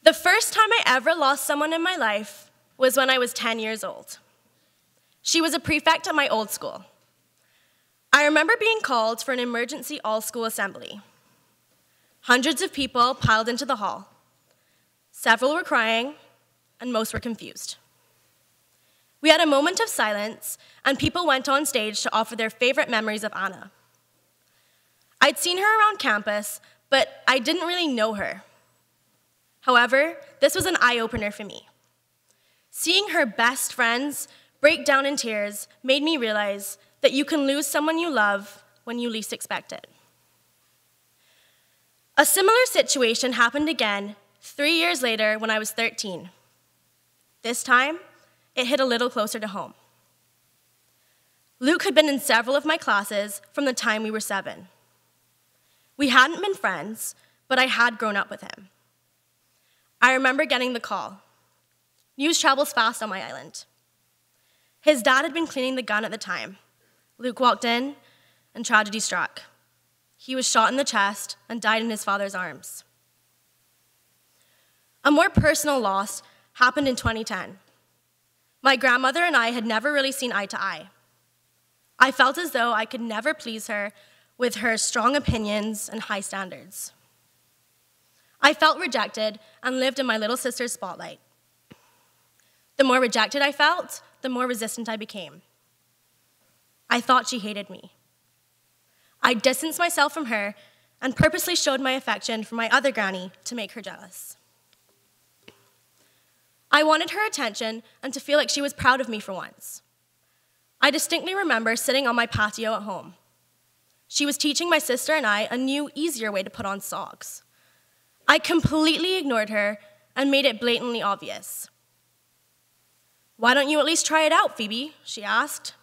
The first time I ever lost someone in my life was when I was 10 years old. She was a prefect at my old school. I remember being called for an emergency all-school assembly. Hundreds of people piled into the hall. Several were crying, and most were confused. We had a moment of silence, and people went on stage to offer their favorite memories of Anna. I'd seen her around campus, but I didn't really know her. However, this was an eye-opener for me. Seeing her best friends break down in tears made me realize that you can lose someone you love when you least expect it. A similar situation happened again 3 years later when I was 13. This time, it hit a little closer to home. Luke had been in several of my classes from the time we were 7. We hadn't been friends, but I had grown up with him. I remember getting the call. News travels fast on my island. His dad had been cleaning the gun at the time. Luke walked in, and tragedy struck. He was shot in the chest and died in his father's arms. A more personal loss happened in 2010. My grandmother and I had never really seen eye to eye. I felt as though I could never please her with her strong opinions and high standards. I felt rejected and lived in my little sister's spotlight. The more rejected I felt, the more resistant I became. I thought she hated me. I distanced myself from her and purposely showed my affection for my other granny to make her jealous. I wanted her attention and to feel like she was proud of me for once. I distinctly remember sitting on my patio at home. She was teaching my sister and I a new, easier way to put on socks. I completely ignored her and made it blatantly obvious. "Why don't you at least try it out, Phoebe?" she asked.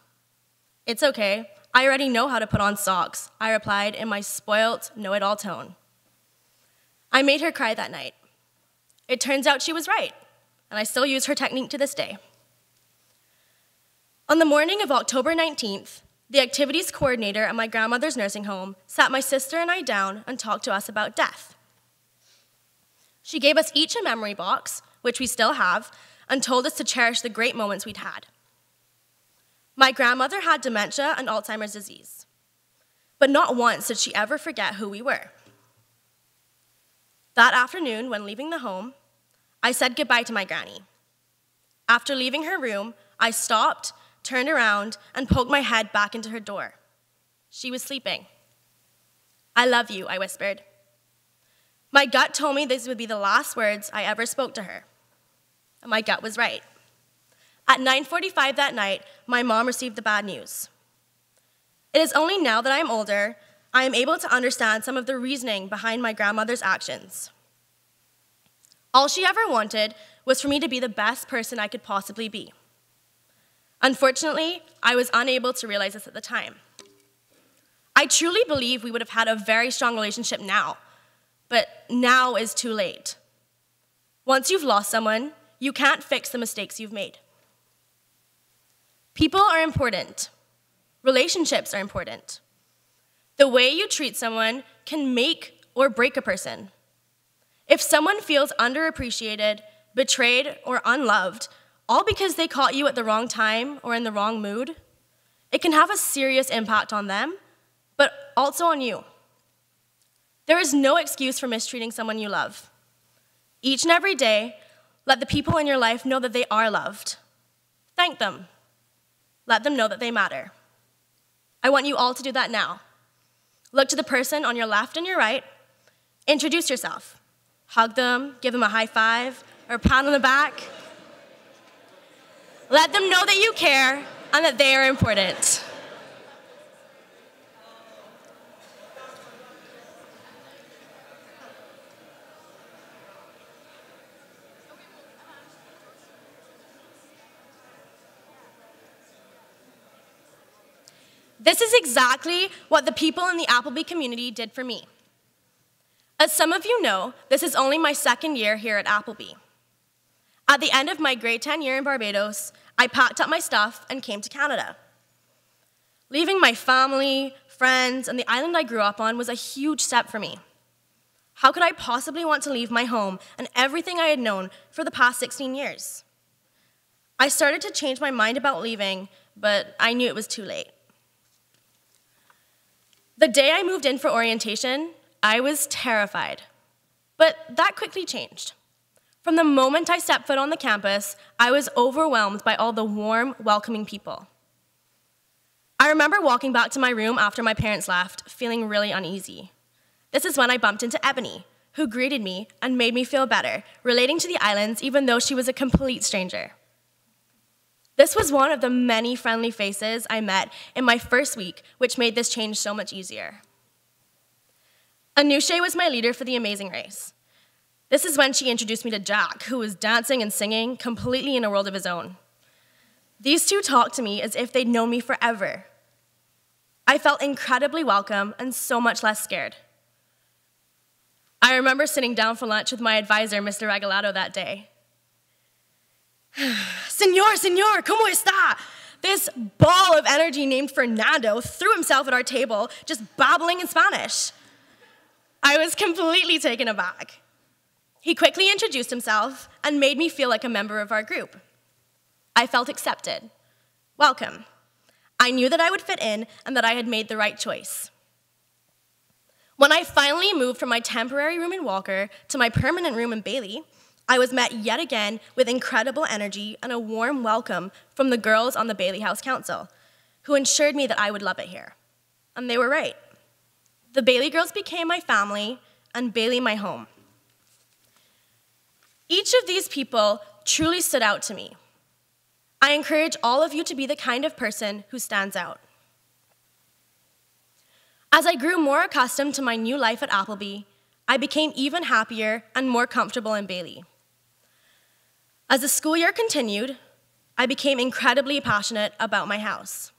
"It's okay. I already know how to put on socks," I replied in my spoilt, know-it-all tone. I made her cry that night. It turns out she was right, and I still use her technique to this day. On the morning of October 19th, the activities coordinator at my grandmother's nursing home sat my sister and I down and talked to us about death. She gave us each a memory box, which we still have, and told us to cherish the great moments we'd had. My grandmother had dementia and Alzheimer's disease, but not once did she ever forget who we were. That afternoon, when leaving the home, I said goodbye to my granny. After leaving her room, I stopped, turned around, and poked my head back into her door. She was sleeping. "I love you," I whispered. My gut told me these would be the last words I ever spoke to her. And my gut was right. At 9:45 that night, my mom received the bad news. It is only now that I am older, I am able to understand some of the reasoning behind my grandmother's actions. All she ever wanted was for me to be the best person I could possibly be. Unfortunately, I was unable to realize this at the time. I truly believe we would have had a very strong relationship now, but now is too late. Once you've lost someone, you can't fix the mistakes you've made. People are important. Relationships are important. The way you treat someone can make or break a person. If someone feels underappreciated, betrayed, or unloved, all because they caught you at the wrong time or in the wrong mood, it can have a serious impact on them, but also on you. There is no excuse for mistreating someone you love. Each and every day, let the people in your life know that they are loved. Thank them. Let them know that they matter. I want you all to do that now. Look to the person on your left and your right. Introduce yourself. Hug them, give them a high five, or a pat on the back. Let them know that you care and that they are important. This is exactly what the people in the Appleby community did for me. As some of you know, this is only my second year here at Appleby. At the end of my grade 10 year in Barbados, I packed up my stuff and came to Canada. Leaving my family, friends, and the island I grew up on was a huge step for me. How could I possibly want to leave my home and everything I had known for the past 16 years? I started to change my mind about leaving, but I knew it was too late. The day I moved in for orientation, I was terrified, but that quickly changed. From the moment I stepped foot on the campus, I was overwhelmed by all the warm, welcoming people. I remember walking back to my room after my parents left, feeling really uneasy. This is when I bumped into Ebony, who greeted me and made me feel better, relating to the islands even though she was a complete stranger. This was one of the many friendly faces I met in my first week, which made this change so much easier. Anushe was my leader for the amazing race. This is when she introduced me to Jack, who was dancing and singing completely in a world of his own. These two talked to me as if they'd known me forever. I felt incredibly welcome and so much less scared. I remember sitting down for lunch with my advisor, Mr. Regalado, that day. Señor, ¿cómo está? This ball of energy named Fernando threw himself at our table, just babbling in Spanish. I was completely taken aback. He quickly introduced himself and made me feel like a member of our group. I felt accepted, welcome. I knew that I would fit in and that I had made the right choice. When I finally moved from my temporary room in Walker to my permanent room in Bailey, I was met yet again with incredible energy and a warm welcome from the girls on the Bailey House Council, who ensured me that I would love it here. And they were right. The Bailey girls became my family and Bailey my home. Each of these people truly stood out to me. I encourage all of you to be the kind of person who stands out. As I grew more accustomed to my new life at Appleby, I became even happier and more comfortable in Bailey. As the school year continued, I became incredibly passionate about my house.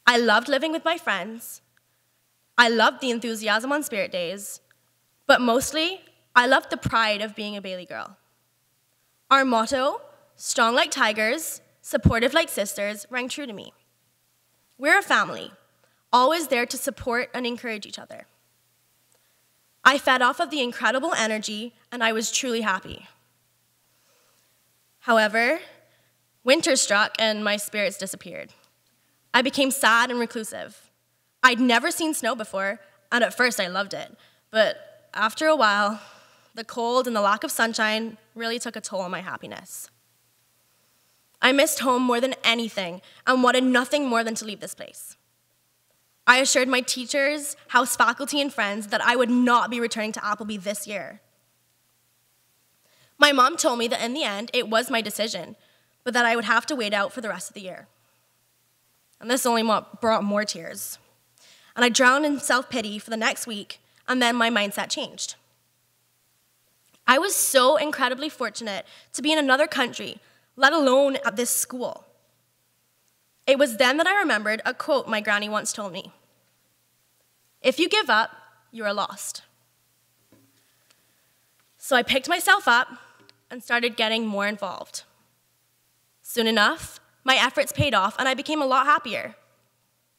I loved living with my friends. I loved the enthusiasm on spirit days, but mostly, I loved the pride of being a Bailey girl. Our motto, strong like tigers, supportive like sisters, rang true to me. We're a family, always there to support and encourage each other. I fed off of the incredible energy, and I was truly happy. However, winter struck and my spirits disappeared. I became sad and reclusive. I'd never seen snow before, and at first I loved it, but after a while, the cold and the lack of sunshine really took a toll on my happiness. I missed home more than anything and wanted nothing more than to leave this place. I assured my teachers, house faculty, and friends that I would not be returning to Appleby this year. My mom told me that in the end, it was my decision, but that I would have to wait out for the rest of the year. And this only brought more tears. And I drowned in self-pity for the next week, and then my mindset changed. I was so incredibly fortunate to be in another country, let alone at this school. It was then that I remembered a quote my granny once told me. If you give up, you are lost. So I picked myself up and started getting more involved. Soon enough, my efforts paid off and I became a lot happier.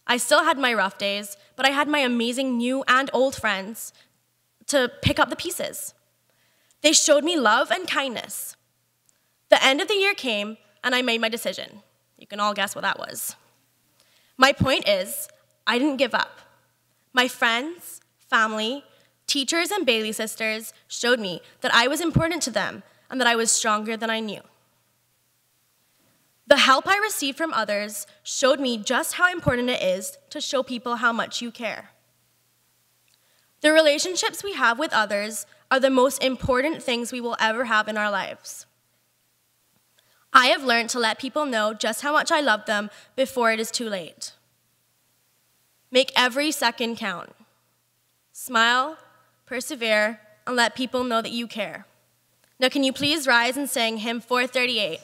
I still had my rough days, but I had my amazing new and old friends to pick up the pieces. They showed me love and kindness. The end of the year came and I made my decision. You can all guess what that was. My point is, I didn't give up. My friends, family, teachers, and Bailey sisters showed me that I was important to them and that I was stronger than I knew. The help I received from others showed me just how important it is to show people how much you care. The relationships we have with others are the most important things we will ever have in our lives. I have learned to let people know just how much I love them before it is too late. Make every second count. Smile, persevere, and let people know that you care. Now can you please rise and sing hymn 438?